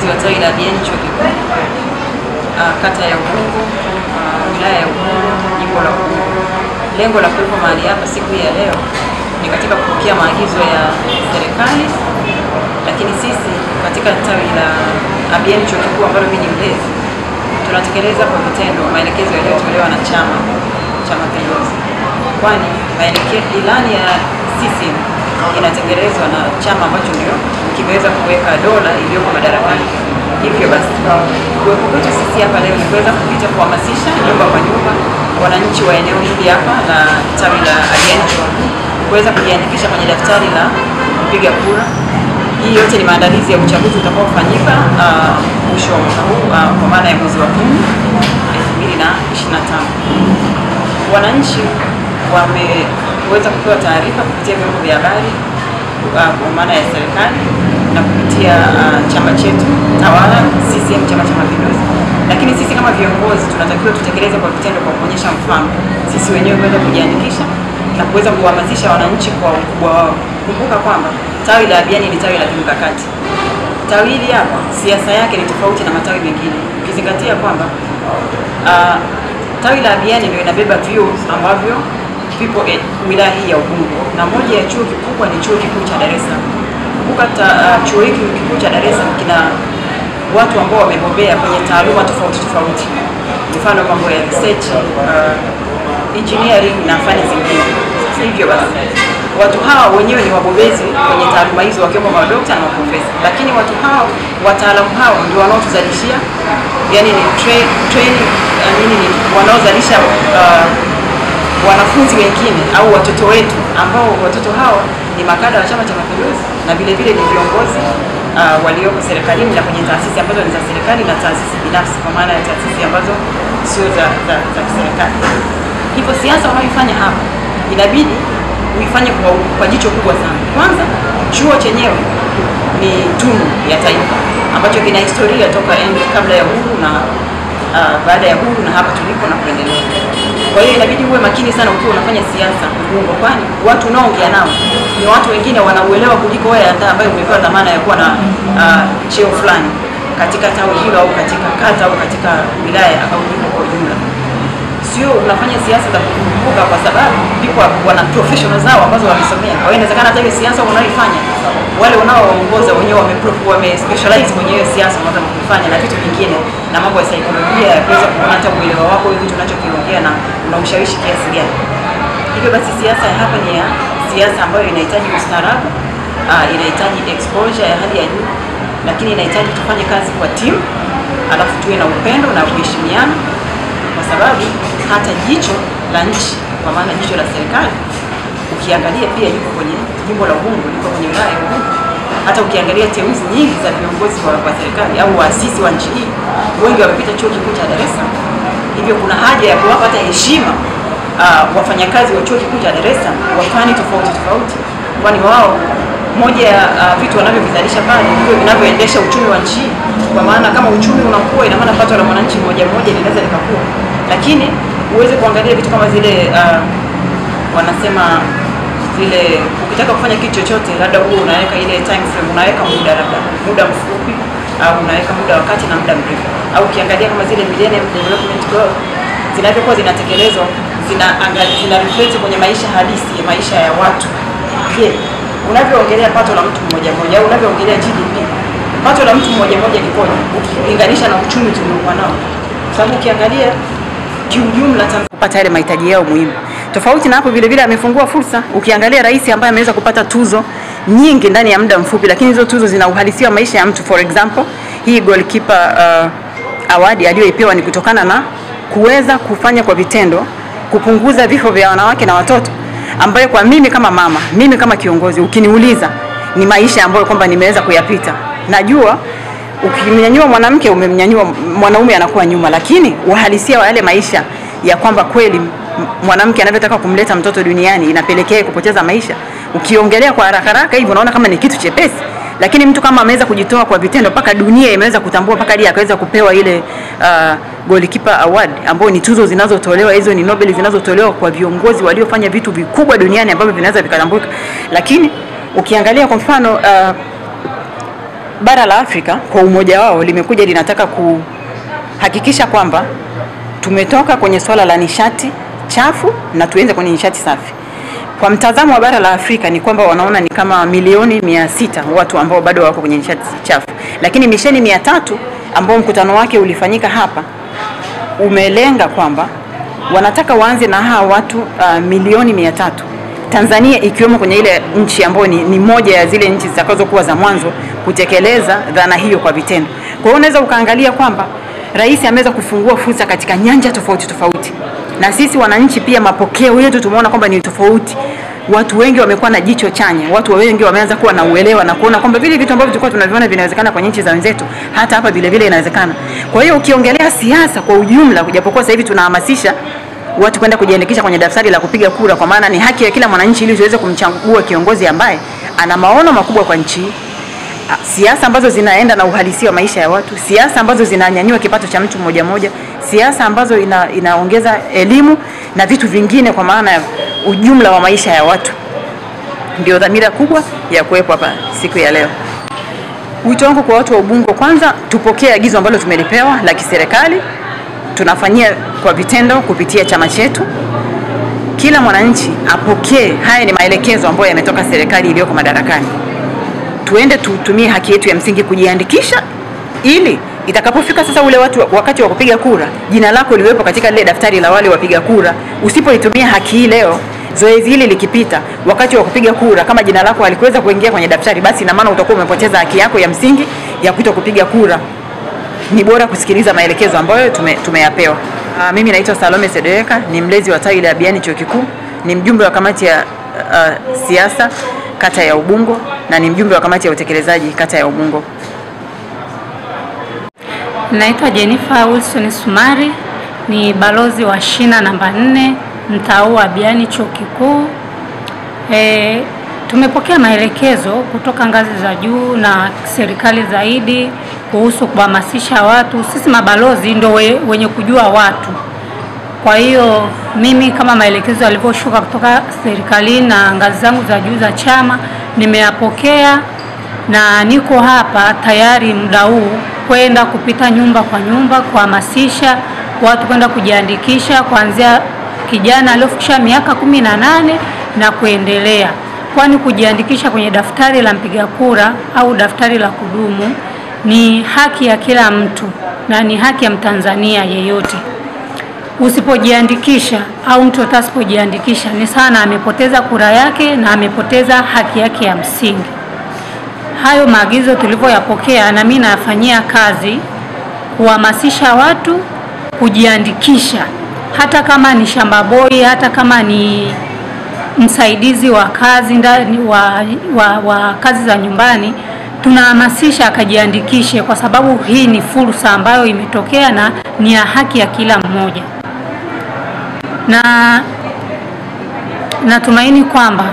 kiongozi wa tawi la Diani Chuo Kikuu kata ya Ubungo, wilaya ya Ubungo, jimbo la Ubungo. Lengo la kuwepo mahali hapa siku ya leo ni katika kupokea maagizo ya serikali, lakini sisi katika tawi la Diani Chuo Kikuu ambalo mimi ni mlezi, tunatekeleza kwa vitendo maelekezo yaliyotolewa na Chama cha Mapinduzi, kwani ilani ya CCM inatekelezwa na chama ambacho ndio kimeweza kuweka dola iliyoko madarakani. Hivyo basi kuwepo kwetu sisi hapa leo ni kuweza kupita kuhamasisha nyumba kwa nyumba wananchi wa eneo hili hapa la tawi la Diani Chuo kuweza kujiandikisha kwenye daftari la kupiga kura. Hii yote ni maandalizi ya uchaguzi utakaofanyika mwisho wa mwaka huu kwa maana ya mwezi wa 10 2025. Wananchi wameweza kupewa taarifa kupitia vyombo vya habari kwa maana ya serikali na kupitia chama chetu tawala CCM, Chama cha Mapinduzi. Lakini sisi kama viongozi tunatakiwa tutekeleze kwa vitendo, kwa kuonyesha mfano sisi wenyewe kuweza kujiandikisha na kuweza kuhamasisha wananchi kwa kukumbuka kwamba tawi la Diani ni tawi la kimkakati. Tawi hili hapa siasa yake ni tofauti na matawi mengine, ukizingatia kwamba tawi la Diani ndio inabeba vyuo ambavyo vipo wilaya hii ya Ubungo, na moja ya chuo kikubwa ni chuo kikuu cha Dar es Salaam. Kumbuka chuo hiki kikuu cha Dar es Salaam kina watu ambao wamebobea kwenye taaluma tofauti tofauti, mfano mambo ya research, engineering na fani zingine. Hivyo basi watu hawa wenyewe ni wabobezi kwenye taaluma hizo, wakiwemo madokta na maprofesa, lakini watu hawa, wataalamu hao ndio wanaotuzalishia, yani ni training ni wanaozalisha wanafunzi wengine au watoto wetu, ambao watoto hao ni makada wa Chama cha Mapinduzi na vile vile ni viongozi walioko serikalini na kwenye taasisi ambazo ni za serikali na taasisi binafsi, kwa maana ya taasisi ambazo sio za serikali. Hivyo siasa unayoifanya hapa inabidi uifanye kwa jicho kubwa sana. Kwanza, chuo chenyewe ni tunu ya taifa ambacho kina historia toka kabla ya uhuru na baada ya uhuru na hapa tulipo na kuendelea. Kwa hiyo inabidi uwe makini sana ukiwa unafanya siasa Ubungo, kwani watu unaoongea nao ni watu wengine wanauelewa kuliko wewe ambaye umepewa dhamana ya kuwa na cheo fulani katika tawi hilo au katika kata au katika wilaya au jimbo kwa ujumla. Sio unafanya siasa za kukumbuka, kwa sababu ndipo wana professionals zao ambazo wamesomea. Kwa hiyo inawezekana hata ile siasa unayoifanya wale unaoongoza wenyewe wame specialize kwenye hiyo siasa unataka kufanya, na vitu vingine na mambo ya saikolojia ya kuweza kuona hata uelewa wako hivi vitu unachokiongea na unaushawishi kiasi gani. Hivyo basi siasa ya hapa ni ya siasa ambayo inahitaji ustaarabu, inahitaji exposure ya hali ya juu, lakini inahitaji tufanye kazi kwa timu, alafu tuwe na upendo na kuheshimiana, kwa sababu hata jicho la nchi, kwa maana jicho la serikali, ukiangalia pia yuko kwenye jimbo la Ubungo, yuko kwenye wilaya ya Ubungo. Hata ukiangalia teuzi nyingi za viongozi wa serikali au waasisi wa nchi hii, wengi wamepita chuo kikuu cha Dar es Salaam. Hivyo kuna haja ya kuwapa hata heshima wafanyakazi wa chuo kikuu cha Dar es Salaam wa fani tofauti tofauti, kwani wao moja ya vitu wanavyovizalisha pale ndio vinavyoendesha uchumi wa nchi. Kwa maana kama uchumi unakuwa, ina maana pato la mwananchi mmoja mmoja linaweza likakua, lakini uweze kuangalia vitu kama zile wanasema zile, ukitaka kufanya kitu chochote, labda huo unaweka ile time frame, unaweka muda, labda muda mfupi au unaweka muda wa kati na muda mrefu. Au ukiangalia kama zile Millennium Development Goals zinavyokuwa zinatekelezwa, zina reflect kwenye maisha halisi ya maisha ya watu. Je, unavyoongelea pato la mtu mmoja mmoja au unavyoongelea GDP, pato la mtu mmoja mmoja likoje ukilinganisha na uchumi tuliokuwa nao? Sababu ukiangalia kiujumla kupata yale mahitaji yao muhimu. Tofauti na hapo, vile vile amefungua fursa. Ukiangalia rais ambaye ameweza kupata tuzo nyingi ndani ya muda mfupi, lakini hizo tuzo zina uhalisia wa maisha ya mtu. For example, hii goalkeeper award aliyoipewa ni kutokana na kuweza kufanya kwa vitendo kupunguza vifo vya wanawake na watoto, ambayo kwa mimi kama mama, mimi kama kiongozi, ukiniuliza ni maisha ambayo kwamba nimeweza kuyapita. Najua ukimnyanyua mwanamke umemnyanyua mwanaume anakuwa nyuma, lakini uhalisia wa yale maisha ya kwamba kweli mwanamke anavyotaka kumleta mtoto duniani inapelekea kupoteza maisha, ukiongelea kwa haraka haraka hivi unaona kama ni kitu chepesi, lakini mtu kama ameweza kujitoa kwa vitendo mpaka dunia imeweza kutambua, mpaka hadi akaweza kupewa ile goalkeeper award, ambayo ni tuzo zinazotolewa, hizo ni Nobel zinazotolewa kwa viongozi waliofanya vitu vikubwa duniani ambavyo vinaweza vikatambulika. Lakini ukiangalia kwa mfano bara la Afrika kwa umoja wao limekuja linataka kuhakikisha kwamba tumetoka kwenye swala la nishati chafu na tuende kwenye nishati safi. Kwa mtazamo wa bara la Afrika ni kwamba wanaona ni kama milioni 600 watu ambao bado wako kwenye nishati chafu. Lakini misheni 300 ambao mkutano wake ulifanyika hapa umelenga kwamba wanataka waanze na hawa watu milioni 300. Tanzania ikiwemo kwenye ile nchi ambayo ni moja ya zile nchi zitakazokuwa za mwanzo kutekeleza dhana hiyo kwa vitendo. Kwa hiyo unaweza ukaangalia kwamba rais ameweza kufungua fursa katika nyanja tofauti tofauti. Na sisi wananchi pia mapokeo yetu tumeona kwamba ni tofauti. Watu wengi wamekuwa na jicho chanya, watu wengi wameanza kuwa na uelewa na kuona kwamba vile vitu ambavyo tulikuwa tunaviona vinawezekana kwenye nchi za wenzetu, hata hapa vile vile inawezekana. Kwa hiyo ukiongelea siasa kwa ujumla, kujapokuwa sasa hivi tunahamasisha watu kwenda kujiandikisha kwenye daftari la kupiga kura, kwa maana ni haki ya kila mwananchi ili tuweze kumchagua kiongozi ambaye ana maono makubwa kwa nchi. Siasa ambazo zinaenda na uhalisia wa maisha ya watu, siasa ambazo zinanyanyua kipato cha mtu mmoja mmoja, siasa ambazo inaongeza elimu na vitu vingine kwa maana ya ujumla wa maisha ya watu. Ndio dhamira kubwa ya kuwepo hapa siku ya leo. Wito wangu kwa watu wa Ubungo, kwanza tupokee agizo ambalo tumelipewa la kiserikali, tunafanyia kwa vitendo kupitia chama chetu. Kila mwananchi apokee haya ni maelekezo ambayo yametoka serikali iliyoko madarakani. Tuende tutumie haki yetu ya msingi kujiandikisha, ili itakapofika sasa ule wakati wa kupiga kura, jina lako liwepo katika lile daftari la wale wapiga kura. Usipoitumia haki hii leo, zoezi hili likipita, wakati wa kupiga kura kama jina lako halikuweza kuingia kwenye daftari, basi ina maana utakuwa umepoteza haki yako ya msingi ya kuto kupiga kura. Ni bora kusikiliza maelekezo ambayo tumeyapewa. Mimi naitwa Salome Sedeweka, ni mlezi wa tawi la Biani Chuo Kikuu, ni mjumbe wa kamati ya siasa kata ya Ubungo na ni mjumbe wa kamati ya utekelezaji kata ya Ubungo. Naitwa Jennifer Wilson Sumari, ni balozi wa shina namba 4 mtaa wa Biani Chuo Kikuu. Tumepokea maelekezo kutoka ngazi za juu na serikali zaidi kuhusu kuhamasisha watu. Sisi mabalozi ndio wenye kujua watu. Kwa hiyo mimi kama maelekezo yalivyoshuka kutoka serikalini na ngazi zangu za juu za chama nimeyapokea, na niko hapa tayari muda huu kwenda kupita nyumba kwa nyumba kuhamasisha watu kwenda kujiandikisha, kuanzia kijana aliyofikisha miaka 18 na kuendelea. Kwani kujiandikisha kwenye daftari la mpiga kura au daftari la kudumu ni haki ya kila mtu na ni haki ya Mtanzania yeyote. Usipojiandikisha au mtu asipojiandikisha ni sana amepoteza kura yake na amepoteza haki yake ya msingi. Hayo maagizo tulivyoyapokea na mimi nafanyia kazi kuhamasisha watu kujiandikisha, hata kama ni shamba boy, hata kama ni msaidizi wa kazi ndani wa kazi za nyumbani, tunahamasisha akajiandikishe, kwa sababu hii ni fursa ambayo imetokea na ni ya haki ya kila mmoja. Na natumaini kwamba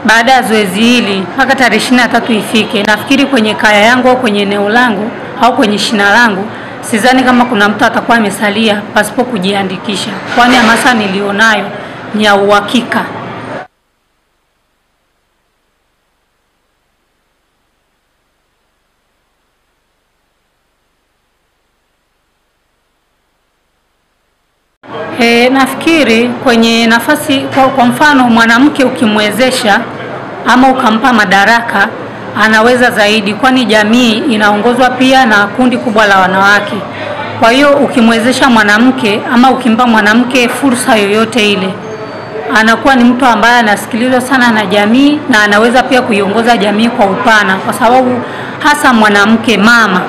baada ya zoezi hili mpaka tarehe 23 ifike, nafikiri kwenye kaya yangu au kwenye eneo langu au kwenye shina langu, sidhani kama kuna mtu atakuwa amesalia pasipo kujiandikisha, kwani hamasa nilionayo ni ya uhakika. Nafikiri kwenye nafasi kwa mfano mwanamke ukimwezesha ama ukampa madaraka anaweza zaidi, kwani jamii inaongozwa pia na kundi kubwa la wanawake. Kwa hiyo ukimwezesha mwanamke ama ukimpa mwanamke fursa yoyote ile, anakuwa ni mtu ambaye anasikilizwa sana na jamii na anaweza pia kuiongoza jamii kwa upana, kwa sababu hasa mwanamke, mama,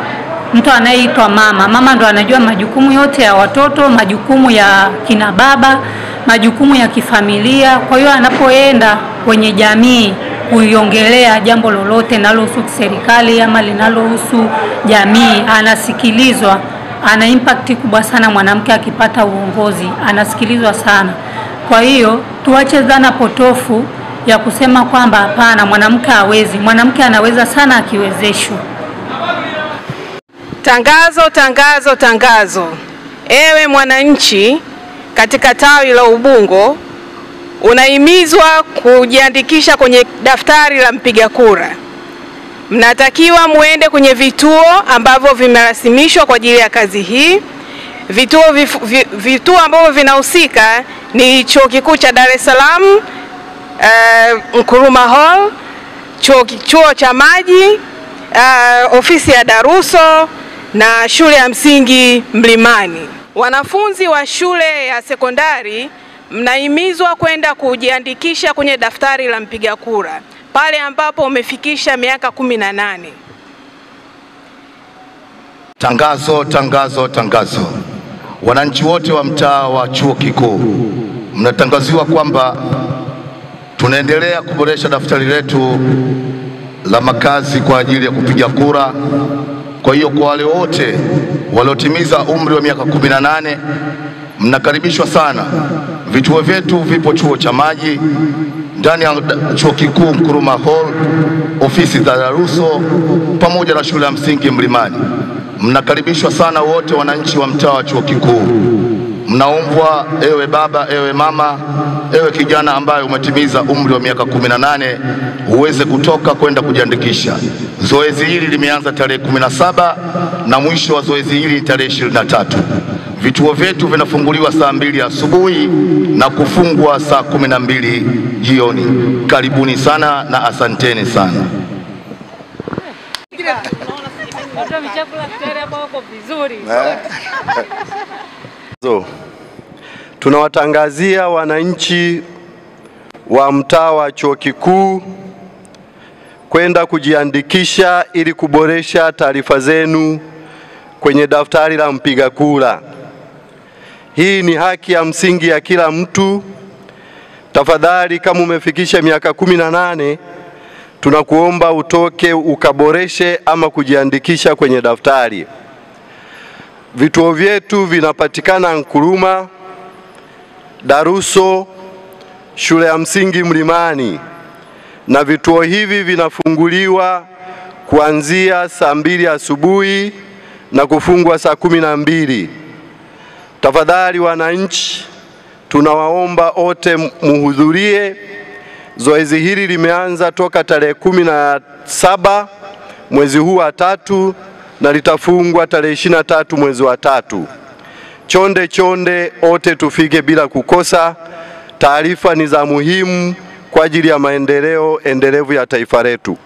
mtu anayeitwa mama ndo anajua majukumu yote ya watoto, majukumu ya kina baba, majukumu ya kifamilia. Kwa hiyo anapoenda kwenye jamii kuiongelea jambo lolote linalohusu serikali ama linalohusu jamii, anasikilizwa, ana impact kubwa sana. Mwanamke akipata uongozi anasikilizwa sana. Kwa hiyo tuache dhana potofu ya kusema kwamba hapana, mwanamke hawezi. Mwanamke anaweza sana akiwezeshwa. Tangazo, tangazo, tangazo. Ewe mwananchi katika tawi la Ubungo, unahimizwa kujiandikisha kwenye daftari la mpiga kura. mnatakiwa muende kwenye vituo ambavyo vimerasimishwa kwa ajili ya kazi hii. Vituo ambavyo vinahusika ni Chuo Kikuu cha Dar es Salaam, Nkrumah Hall, chuo cha maji, ofisi ya Daruso na shule ya msingi Mlimani. Wanafunzi wa shule ya sekondari mnahimizwa kwenda kujiandikisha kwenye daftari la mpiga kura pale ambapo umefikisha miaka 18. Tangazo. Wananchi wote wa mtaa wa Chuo Kikuu mnatangaziwa kwamba tunaendelea kuboresha daftari letu la makazi kwa ajili ya kupiga kura. Kwa hiyo kwa wale wote waliotimiza umri wa miaka 18 mnakaribishwa sana. Vituo vyetu vipo chuo cha maji, ndani ya Chuo Kikuu Nkrumah Hall, ofisi za Daruso pamoja na shule ya msingi Mlimani. Mnakaribishwa sana wote wananchi wa mtaa wa Chuo Kikuu. Mnaombwa, ewe baba, ewe mama, ewe kijana ambaye umetimiza umri wa miaka 18 uweze kutoka kwenda kujiandikisha. Zoezi hili limeanza tarehe 17 na mwisho wa zoezi hili tarehe 23. Vituo vyetu vinafunguliwa saa 2 asubuhi na kufungwa saa 12 jioni. Karibuni sana na asanteni sana. Tunawatangazia wananchi wa mtaa wa Chuo Kikuu kwenda kujiandikisha ili kuboresha taarifa zenu kwenye daftari la mpiga kura. Hii ni haki ya msingi ya kila mtu. Tafadhali, kama umefikisha miaka 18, tunakuomba utoke ukaboreshe ama kujiandikisha kwenye daftari. Vituo vyetu vinapatikana Nkrumah, Daruso, shule ya msingi Mlimani, na vituo hivi vinafunguliwa kuanzia saa 2 asubuhi na kufungwa saa 12. Tafadhali wananchi, tunawaomba wote muhudhurie. Zoezi hili limeanza toka tarehe 17 mwezi huu wa 3 na litafungwa tarehe 23 mwezi wa 3. Chonde wote tufike bila kukosa. Taarifa ni za muhimu kwa ajili ya maendeleo endelevu ya taifa letu.